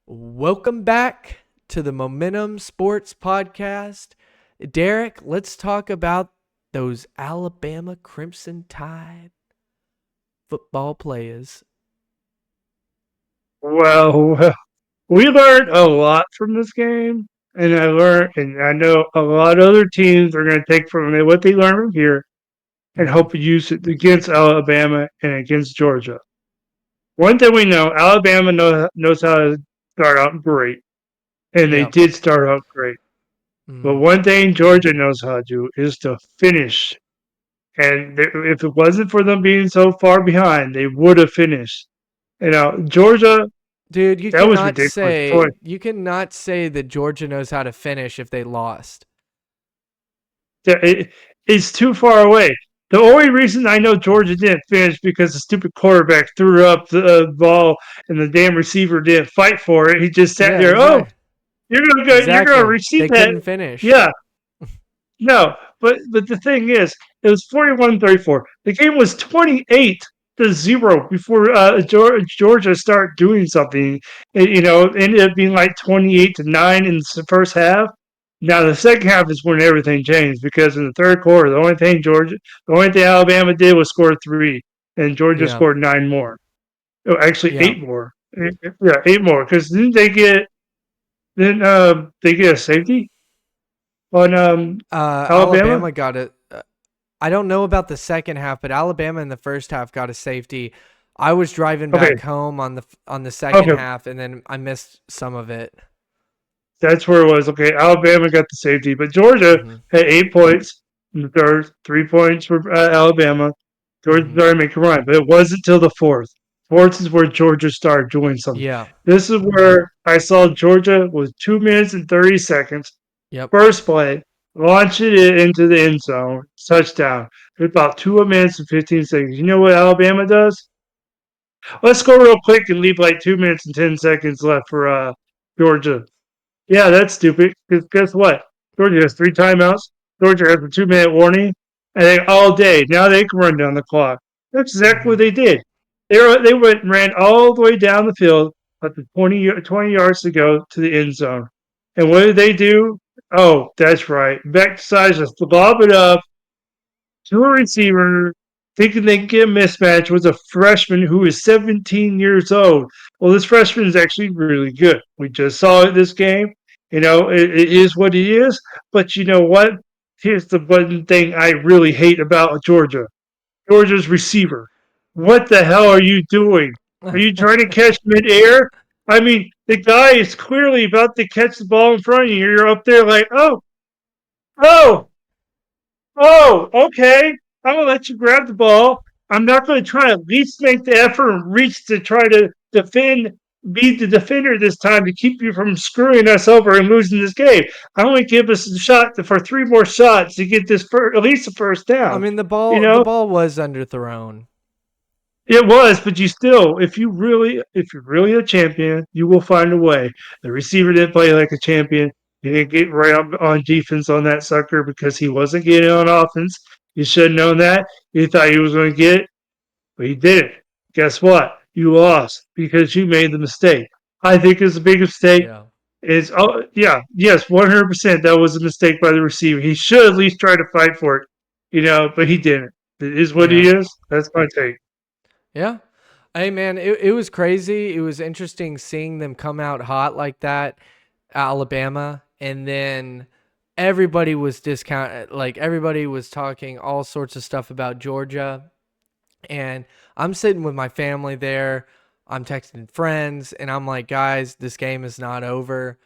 Welcome back to the Momentum Sports Podcast. Derek, let's talk about those Alabama Crimson Tide football players. Well, we learned a lot from this game, and I know a lot of other teams are going to take from it what they learned from here and Mm-hmm. hope to use it against Alabama and against Georgia. One thing we know, Alabama knows how to start out great, and they Yep. did start out great. But Mm. one thing Georgia knows how to do is to finish. And if it wasn't for them being so far behind, they would have finished. Georgia, Dude, you that was cannot ridiculous. say you cannot say that Georgia knows how to finish if they lost. It's too far away. The only reason I know Georgia didn't finish because the stupid quarterback threw up the ball and the damn receiver didn't fight for it. He just sat Yeah, there. Oh, exactly. you're gonna Exactly. receive They that. couldn't finish. Yeah, no. But the thing is, it was 41-34. The game was 28-0 before Georgia started doing something. It ended up being like 28-9 in the first half. Now the second half is when everything changed because in the third quarter, the only thing Alabama did was score three, and Georgia Yeah. scored nine more. Oh, actually, Yeah. eight more. Yeah, eight more. Because didn't they get a safety on Alabama? Alabama got it. I don't know about the second half, but Alabama in the first half got a safety. I was driving Okay, back home on the second okay, half, and then I missed some of it. that's where it was. Okay, Alabama got the safety, but Georgia Mm-hmm. had 8 points in the third, 3 points for Alabama. Georgia Mm-hmm. started to make a run, but it wasn't until the fourth. Fourth is where Georgia started doing something. Yeah. This is where I saw Georgia with 2 minutes and 30 seconds. Yep. First play, launching it into the end zone, touchdown. With about 2 minutes and 15 seconds. You know what Alabama does? Let's go real quick and leave like 2 minutes and 10 seconds left for Georgia. Yeah, that's stupid. Because guess what? Georgia has three timeouts. Georgia has a 2 minute warning, and they all day. Now they can run down the clock. That's exactly Mm-hmm. what they did. They went and ran all the way down the field up to 20 yards to go to the end zone. And what did they do? Oh, that's right. Beck decides to lob it up to a receiver, thinking they can get a mismatch with a freshman who is 17 years old. Well, this freshman is actually really good. We just saw it this game. It is what it is. But you know what? Here's the one thing I really hate about Georgia's receiver. What the hell are you doing? Are you trying to catch midair? I mean, the guy is clearly about to catch the ball in front of you. You're up there like, oh, oh, okay. I'm gonna let you grab the ball. I'm not going to try to at least make the effort and reach to try to be the defender this time to keep you from screwing us over and losing this game. I'm going to give us a shot for three more shots to get this at least a first I down. mean, the You ball the know, ball was underthrown. it was, but you still, if you're really a champion, you will find a way. The receiver didn't play like a champion. He didn't get right on defense on that sucker because he wasn't getting on offense. You should have known that. You thought he was going to get it, but he didn't. Guess what? You lost because you made the mistake. I think it's a big mistake. Yeah. It's yeah, yes, 100%. That was a mistake by the receiver. He should at least try to fight for it, but he didn't. It is what he Yeah. is. That's my take. Yeah. Hey man, it was crazy. It was interesting seeing them come out hot like that, Alabama, and then everybody was everybody was talking all sorts of stuff about Georgia. And I'm sitting with my family there. I'm texting friends and I'm like, guys, this game is not over.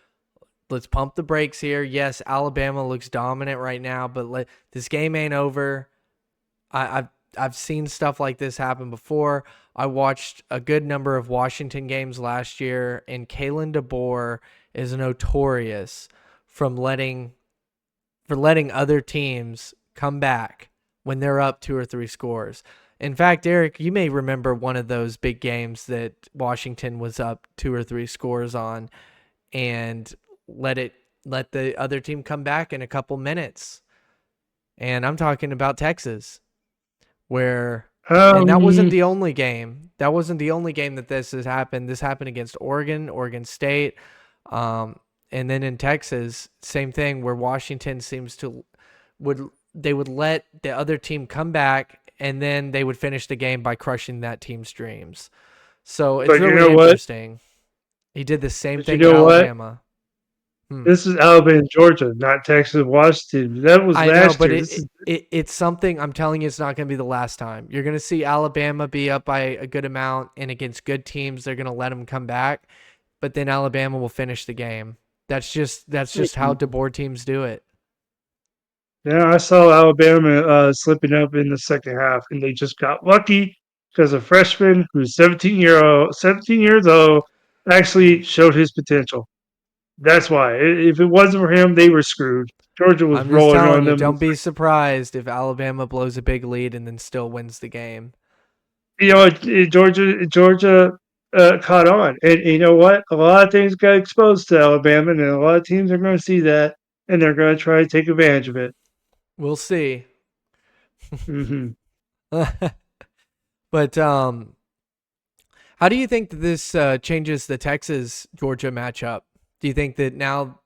Let's pump the brakes here. Yes, Alabama looks dominant right now, but this game ain't over. I've seen stuff like this happen before. I watched a good number of Washington games last year, and Kalen DeBoer is notorious from letting other teams come back when they're up two or three scores. In fact, Eric, you may remember one of those big games that Washington was up two or three scores on and let the other team come back in a couple minutes. And I'm talking about Texas, where and that wasn't Um, the only game. That wasn't the only game that this has happened. This happened against Oregon, Oregon State, and then in Texas, same thing where Washington seems to would they would let the other team come back and then they would finish the game by crushing that team's dreams. So it's But you really know what? interesting. He did the same But you thing to know what? Alabama. Hmm. This is Alabama and Georgia, not Texas and Washington. That was I know, last but year. This is it's something I'm telling you, it's not going to be the last time. You're going to see Alabama be up by a good amount, and against good teams, they're going to let them come back. But then Alabama will finish the game. That's just how DeBoer teams do it. yeah. I saw Alabama slipping up in the second half, and they just got lucky because a freshman who's 17 years old, actually showed his potential. That's why. If it wasn't for him, they were screwed. Georgia was I'm just rolling telling on you, them. don't be surprised if Alabama blows a big lead and then still wins the game. You know, Georgia caught on, and you know what? A lot of things got exposed to Alabama, and a lot of teams are going to see that, and they're going to try to take advantage of it. We'll see. Hmm. But how do you think that this changes the Texas Georgia matchup? Do you think that now,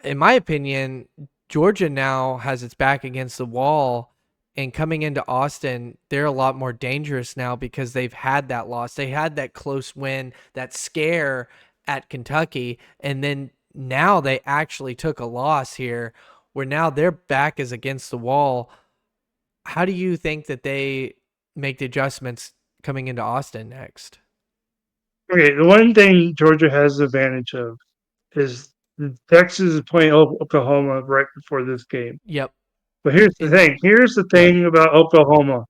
in my opinion, Georgia now has its back against the wall, and coming into Austin, they're a lot more dangerous now because they've had that loss. They had that close win, that scare at Kentucky, and then now they actually took a loss here, where now their back is against the wall. How do you think that they make the adjustments coming into Austin next? Okay, the one thing Georgia has the advantage of is Texas is playing Oklahoma right before this game. Yep. But here's the And thing. Here's the what? thing about Oklahoma.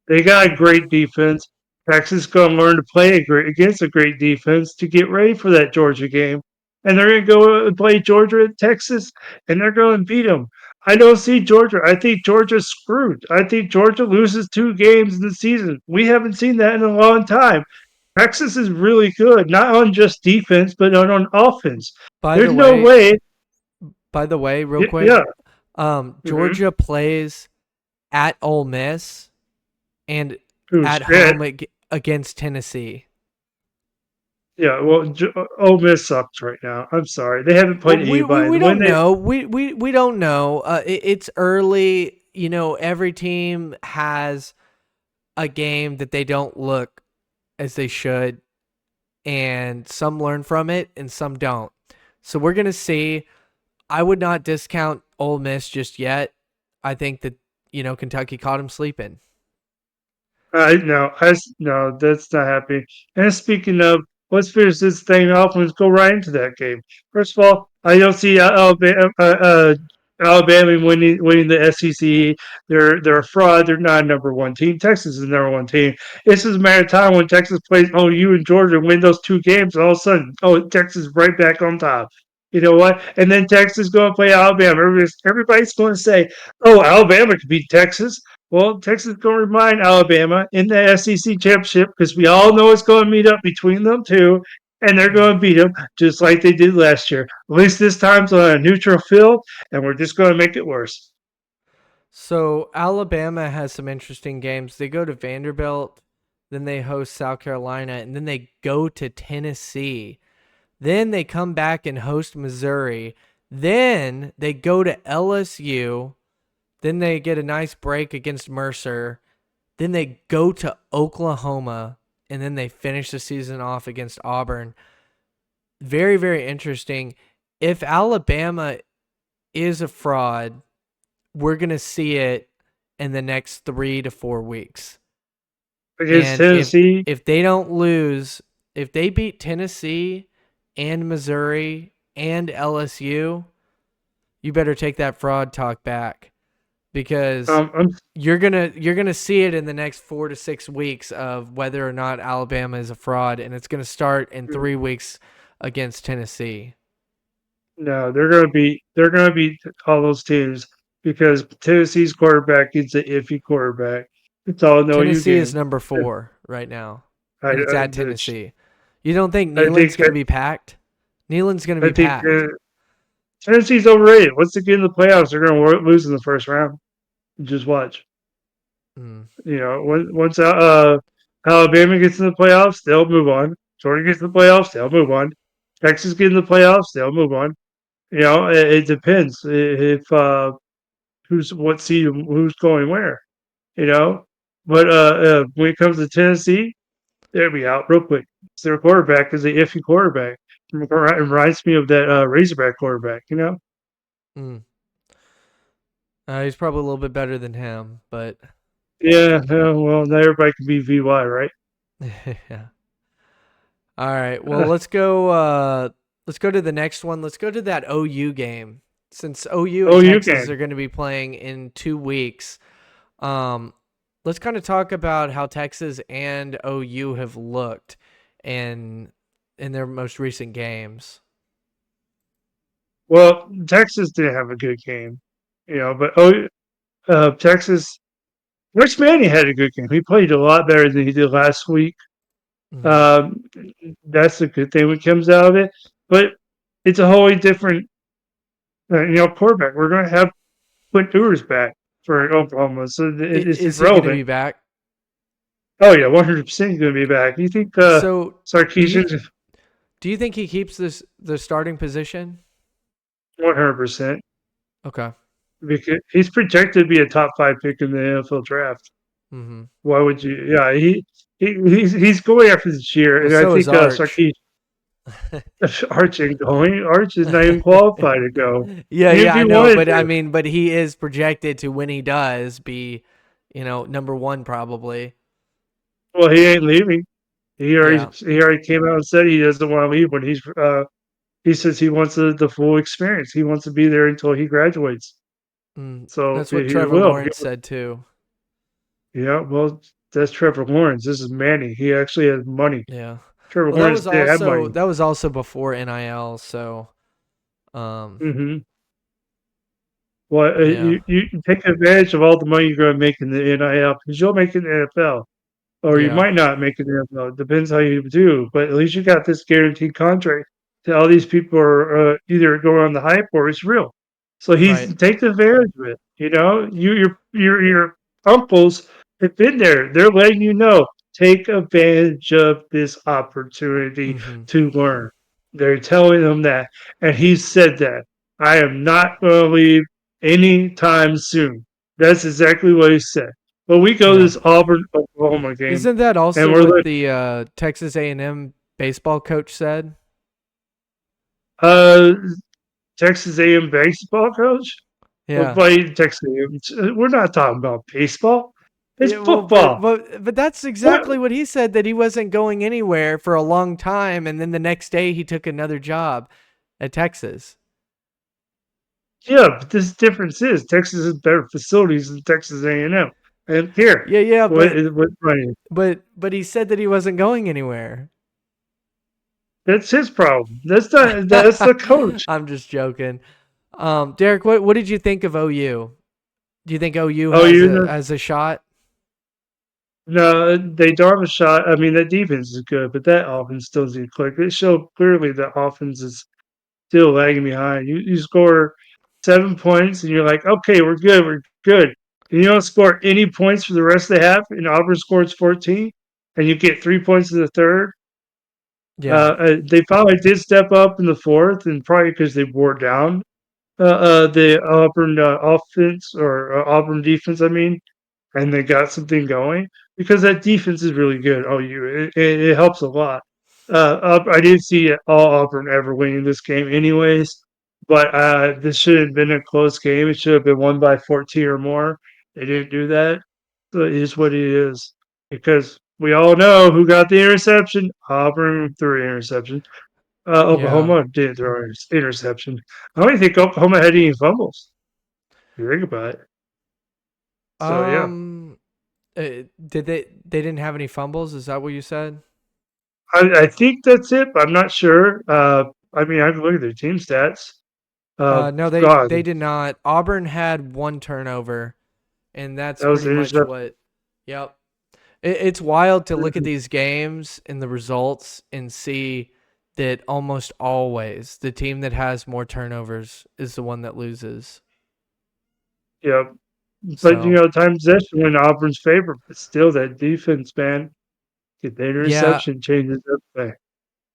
They got a great defense. Texas is going to learn to play against a great defense to get ready for that Georgia game. And they're going to go and play Georgia at Texas, and they're going to beat them. I don't see Georgia. I think Georgia's screwed. I think Georgia loses 2 games in the season. We haven't seen that in a long time. Texas is really good, not on just defense, but on offense. By There's the no way, way. real quick, Yeah. Hmm. Georgia plays at Ole Miss and Ooh, at shit. home against Tennessee. Yeah, well, Ole Miss sucks right now. I'm sorry. They haven't Well, played we, anybody. we The win don't they know. We don't know. It's early. You know, every team has a game that they don't look as they should, and some learn from it and some don't. So we're gonna see. I would not discount Ole Miss just yet. I think that Kentucky caught him sleeping. no, no, that's not happening. And speaking of, let's finish this thing off and let's go right into that game. First of all, I don't see Alabama winning the SEC. They're a fraud. They're not a number one team. Texas is the number one team. It's just a matter of time when Texas plays OU and Georgia win those 2 games. All of a sudden, Texas is right back on top. You know what? And then Texas is going to play Alabama. Everybody's going to say, "Oh, Alabama could beat Texas." Well, Texas is going to remind Alabama in the SEC championship because we all know it's going to meet up between them two, and they're Mm. going to beat them just like they did last year. At least this time's on a neutral field, and we're just going to make it worse. So Alabama has some interesting games. They go to Vanderbilt, then they host South Carolina, and then they go to Tennessee. Then they come back and host Missouri. Then they go to LSU. Then they get a nice break against Mercer. Then they go to Oklahoma, and then they finish the season off against Auburn. Very, very interesting. If Alabama is a fraud, we're going to see it in the next 3 to 4 weeks. Against And if Tennessee, if they don't lose, if they beat Tennessee and Missouri and LSU, you better take that fraud talk back because I'm you're gonna see it in the next 4 to 6 weeks of whether or not Alabama is a fraud, and it's gonna start in 3 weeks against Tennessee. no, they're going to beat all those teams because Tennessee's quarterback is an iffy quarterback. It's all know you Tennessee is game. number 4 right now, I, and it's I, at Tennessee. You don't think I think Neyland's gonna be packed? Neyland's gonna I be think packed. Tennessee's overrated. Once they get in the playoffs, they're going to lose in the first round. Just watch. Mm. You know, once Alabama gets in the playoffs, they'll move on. Georgia gets in the playoffs, they'll move on. Texas gets in the playoffs, they'll move on. It depends if who's what seed, who's going where. You know, but when it comes to Tennessee, they'll be out real quick. Their quarterback is an iffy quarterback. It reminds me of that Razorback quarterback. Mm. He's probably a little bit better than him, but Yeah, well, not everybody can be VY, right? yeah. All right. Well, let's go. Let's go to the next one. Let's go to that OU game. Since OU and OU Texas game. are going to be playing in 2 weeks, um, let's kind of talk about how Texas and OU have looked in their most recent games. Well, Texas didn't have a good game, but Texas. Rich Manning had a good game. He played a lot better than he did last week. Mm-hmm. Um, that's a good thing that comes out of it. But it's a wholly different, quarterback. We're going to have Quinn Ewers back for Oklahoma, so it's Is he going to be irrelevant. back? Oh yeah, 100% going to be back. You think So, do you Sarkisian? do you think he keeps the starting position? 100% Okay. because he's projected to be a top 5 pick in the NFL draft. Mm-hmm. Why would you? Yeah, he's going after this year, Well, and I so is think Arch. Arch ain't going. Arch is not even qualified to go. Yeah, Even if yeah, I he know, wanted but I to. mean, but he is projected to when he does be, number one probably. Well, he ain't leaving. He already Yeah. he already came out and said he doesn't want to leave when he says he wants the full experience. He wants to be there until he graduates. So That's what he Trevor will. Lawrence said too. Yeah, well, that's Trevor Lawrence. This is Manny. He actually has money. Yeah. Trevor Well, that Lawrence was didn't have also money. that was also before NIL, so um hmm Well, yeah. you take advantage of all the money you're going to make in the NIL because you'll make it in the NFL. Or you Yeah. might not make it in. It depends how you do. But at least you got this guaranteed contract. To all these people are either going on the hype or it's real. So Right. he's taking advantage of it. Your uncles have been there. They're letting you know. Take advantage of this opportunity Mhm. to learn. They're telling them that, and he said that I am not going to leave anytime soon. That's exactly what he said. But we go to Yeah. this Auburn Oklahoma game, Isn't that and also we're what like, the Texas A&M baseball coach said? uh, Texas A&M baseball coach. Well, Yeah. play Texas A&M. We're not talking about baseball. It's Yeah, well, but football. but but that's What? exactly what he said, that he wasn't going anywhere for a long time, and then the next day he took another job at Texas. Yeah, but this difference is Texas has better facilities than Texas A&M. And here, Yeah, yeah, what money? but he said that he wasn't going anywhere. That's his problem. That's the coach. I'm just joking. Derek, what did you think of OU? Do you think OU Oh, has a shot? no, they don't have a shot. I mean, that defense is good, but that offense still doesn't click. It showed clearly that offense is still lagging behind. You score 7 points, and you're like, okay, we're good. And you don't score any points for the rest of the half, and Auburn scores 14, and you get 3 points in the third. Yeah, They finally did step up in the fourth, and probably because they wore down the Auburn offense or Auburn defense. I mean, and they got something going because that defense is really good. It helps a lot. I didn't see all Auburn ever winning this game, anyways. But this should have been a close game. It should have been won by 14 or more. They didn't do that. So it is what it is. Because we all know who got the interception. Auburn threw an interception. yeah. Oklahoma didn't throw an interception. I don't even think Oklahoma had any fumbles. If you think about it. So yeah. Um, did they didn't have any fumbles? Is that what you said? I think that's it, but I'm not sure. I mean, I can look at their team stats. No, they God, they did not. Auburn had one turnover, and that's that was pretty an much interception. what. Yep. It's wild to look at these games and the results and see that almost always the team that has more turnovers is the one that loses. Yeah, but So time possession went Auburn's favor, but still that defense, man. Get the Yeah, interception changes everything.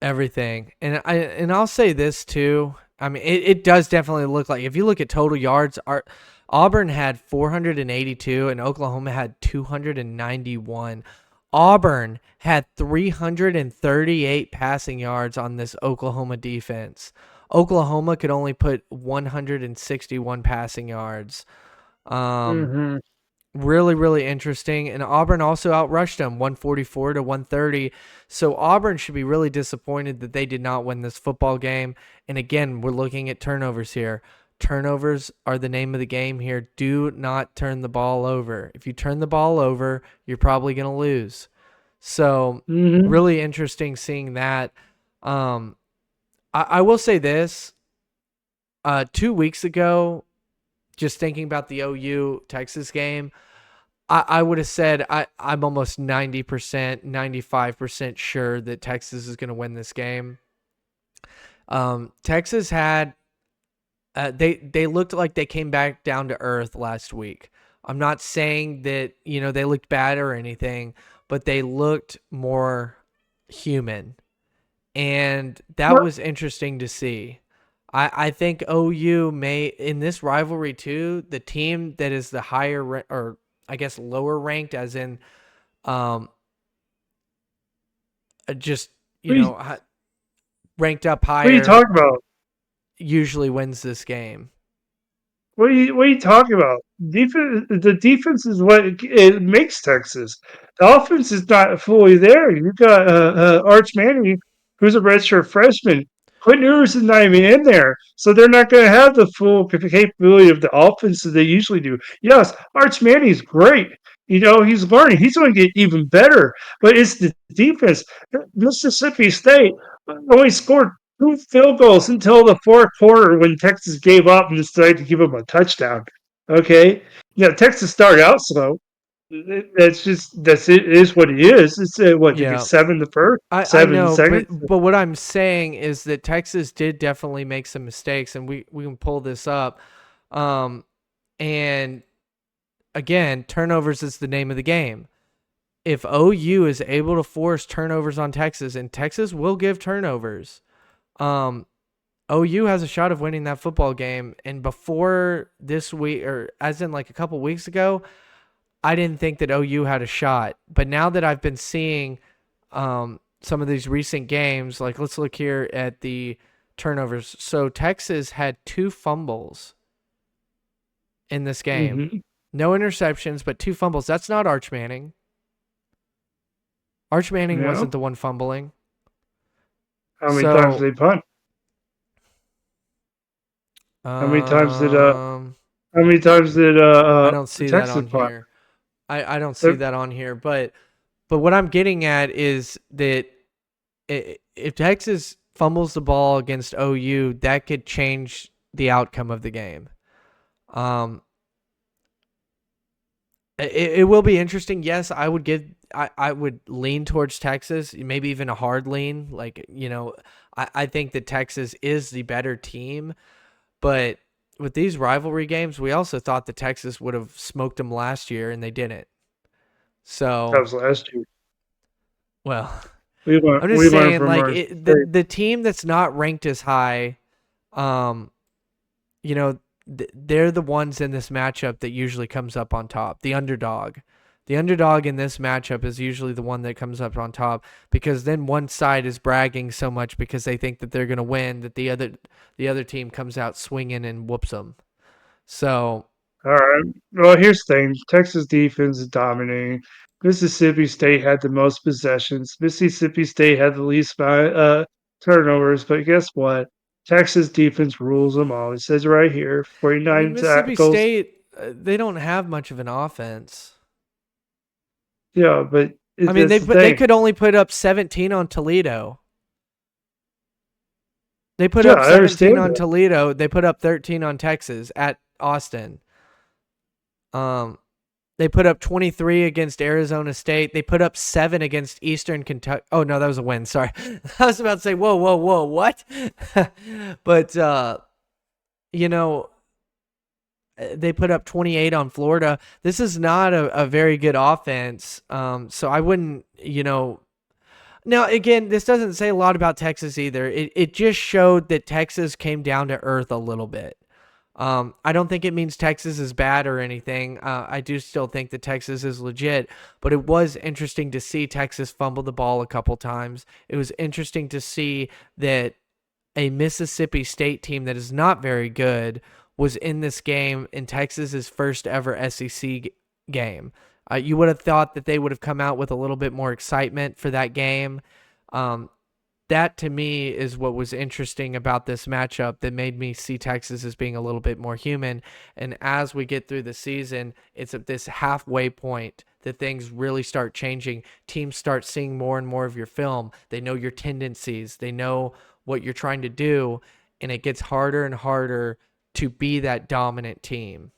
everything. And I'll say this too. I mean, it does definitely look like if you look at total yards, Auburn had 482 and Oklahoma had 291. Auburn had 338 passing yards on this Oklahoma defense. Oklahoma could only put 161 passing yards. Um, Mm-hmm. Really, really interesting. And Auburn also outrushed them 144 to 130. So Auburn should be really disappointed that they did not win this football game. And again, we're looking at turnovers here. Turnovers are the name of the game here. Do not turn the ball over. If you turn the ball over, you're probably going to lose. So Mm-hmm. really interesting seeing that. I will say this. 2 weeks ago, just thinking about the OU Texas game, I would have said I'm almost 90%, 95% sure that Texas is going to win this game. Texas had they looked like they came back down to earth last week. I'm not saying that they looked bad or anything, but they looked more human, and that was interesting to see. I think OU may in this rivalry too. The team that is the higher or I guess lower ranked, as in um, just What are you, ranked up what are you higher, talking about? usually wins this game. What are you talking about? The defense is what it makes Texas. The offense is not fully there. You've got Arch Manning, who's a redshirt freshman. Quinn Ewers is not even in there, so they're not going to have the full capability of the offense that they usually do. Yes, Arch Manning's great. He's learning. He's going to get even better. But it's the defense. Mississippi State only scored two field goals until the fourth quarter when Texas gave up and decided to give them a touchdown. Okay, Texas started out slow. That's it. It is what it is. It's what they get Yeah, seven the first, I seven the know, second. but what I'm saying is that Texas did definitely make some mistakes, and we can pull this up. Um, and again, turnovers is the name of the game. If OU is able to force turnovers on Texas, and Texas will give turnovers, um, OU has a shot of winning that football game. And before this week, or as in like a couple weeks ago, I didn't think that OU had a shot. But now that I've been seeing some of these recent games, like let's look here at the turnovers. So Texas had 2 fumbles in this game. Mm-hmm. No interceptions, but 2 fumbles. That's not Arch Manning. Arch Manning Yeah. wasn't the one fumbling. How many times So, did they punt? How many times did um, how many times did I don't see that Texas on punt? here. I don't see They're- that on here, but what I'm getting at is that if Texas fumbles the ball against OU, that could change the outcome of the game. Um, it will be interesting. Yes, I would lean towards Texas, maybe even a hard lean. Like, I think that Texas is the better team, but with these rivalry games, we also thought that Texas would have smoked them last year, and they didn't. that So, was last year. well, We learned I'm just we learned saying, from like our mistakes. the team that's not ranked as high, um, you know, they're the ones in this matchup that usually comes up on top. The underdog in this matchup is usually the one that comes up on top because then one side is bragging so much because they think that they're gonna win that the other team comes out swinging and whoops them. So All right. Well, here's the thing. Texas defense is dominating. Mississippi State had the most possessions. Mississippi State had the least turnovers. But guess what? Texas defense rules them all. It says right here, I mean, 49 Mississippi tackles. State, they don't have much of an offense. Yeah, but I mean, that's the they thing. could only put up 17 on Toledo. They put Yeah, up I 17 understand on that. Toledo. They put up 13 on Texas at Austin. Um, they put up 23 against Arizona State. They put up 7 against Eastern Kentucky. Oh no, that was a win. Sorry, I was about to say, whoa, whoa, whoa, what? But you know, they put up 28 on Florida. This is not a very good offense. So I wouldn't, Now, again, this doesn't say a lot about Texas either. It just showed that Texas came down to earth a little bit. I don't think it means Texas is bad or anything. I do still think that Texas is legit, but it was interesting to see Texas fumble the ball a couple times. It was interesting to see that a Mississippi State team that is not very good was in this game in Texas's first ever SEC game. You would have thought that they would have come out with a little bit more excitement for that game. Um, that to me is what was interesting about this matchup that made me see Texas as being a little bit more human. And as we get through the season, it's at this halfway point that things really start changing. Teams start seeing more and more of your film. They know your tendencies, they know what you're trying to do, and it gets harder and harder to be that dominant team.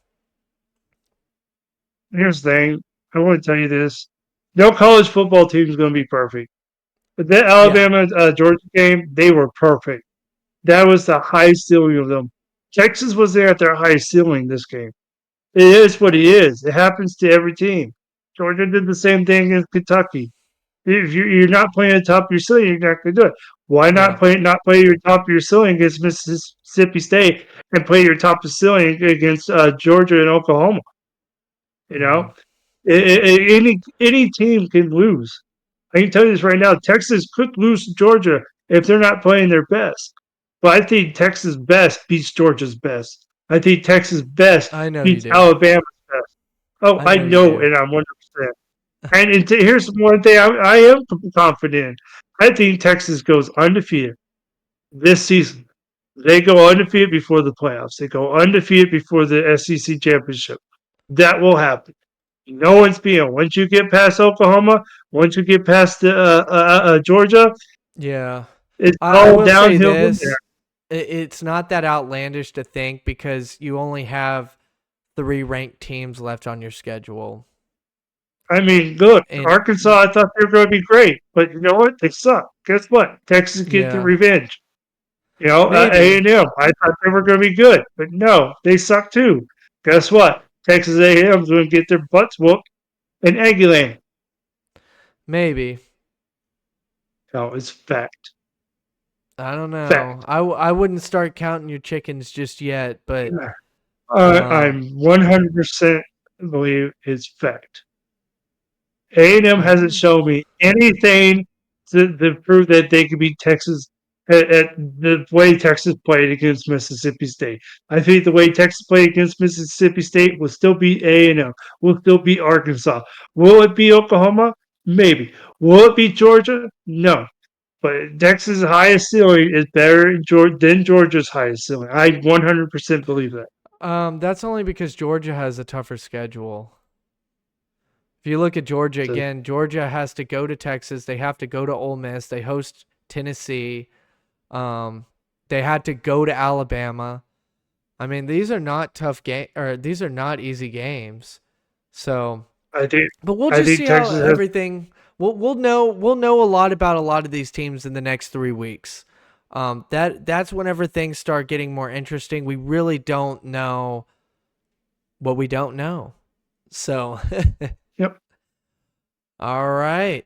Here's the thing. I want to tell you this. No college football team is going to be perfect. But that Yeah. Alabama Georgia game, they were perfect. That was the high ceiling of them. Texas was there at their highest ceiling this game. It is what it is. It happens to every team. Georgia did the same thing in Kentucky. If you're not playing at the top of your ceiling, you're not going to do it. Why Yeah. not play your top of your ceiling against Mississippi State and play your top of the ceiling against Georgia and Oklahoma? You Mm-hmm. know, any team can lose. I can tell you this right now. Texas could lose to Georgia if they're not playing their best. But I think Texas best beats Georgia's best. I think Texas best I know you beats do. Alabama's best. Oh, I I know you know, do. and I'm 100%. Here's one thing I am confident in. I think Texas goes undefeated this season. They go undefeated before the playoffs. They go undefeated before the SEC championship. That will happen. No one's being. Once you get past Oklahoma, once you get past Georgia, Yeah. it's I all will say downhill from there. this. It's not that outlandish to think because you only have three ranked teams left on your schedule. I mean, look, And Arkansas. I thought they were going to be great, but you know what? They suck. Guess what? Texas get the yeah, revenge. A maybe, and M. I thought they were going to be good, but no, they suck too. Guess what? Texas A&M is going to get their butts whooped in Aggieland. maybe. No, it's fact. I don't know. Fact. I wouldn't start counting your chickens just yet, but I'm 100% believe it's fact. A&M all hasn't right. shown me anything to prove that they could beat Texas at the way Texas played against Mississippi State. I think the way Texas played against Mississippi State will still beat A&M, will still beat Arkansas. Will it be Oklahoma? Maybe. Will it be Georgia? No. But Texas' highest ceiling is better than Georgia's highest ceiling. I 100% believe that. That's only because Georgia has a tougher schedule. If you look at Georgia So again, Georgia has to go to Texas. They have to go to Ole Miss. They host Tennessee. Um, they had to go to Alabama. I mean, these are not tough game or these are not easy games. So, I think but we'll I just think see how Texas has. everything. We'll know a lot about a lot of these teams in the next 3 weeks. That's whenever things start getting more interesting. We really don't know what we don't know. So, Yep. all right.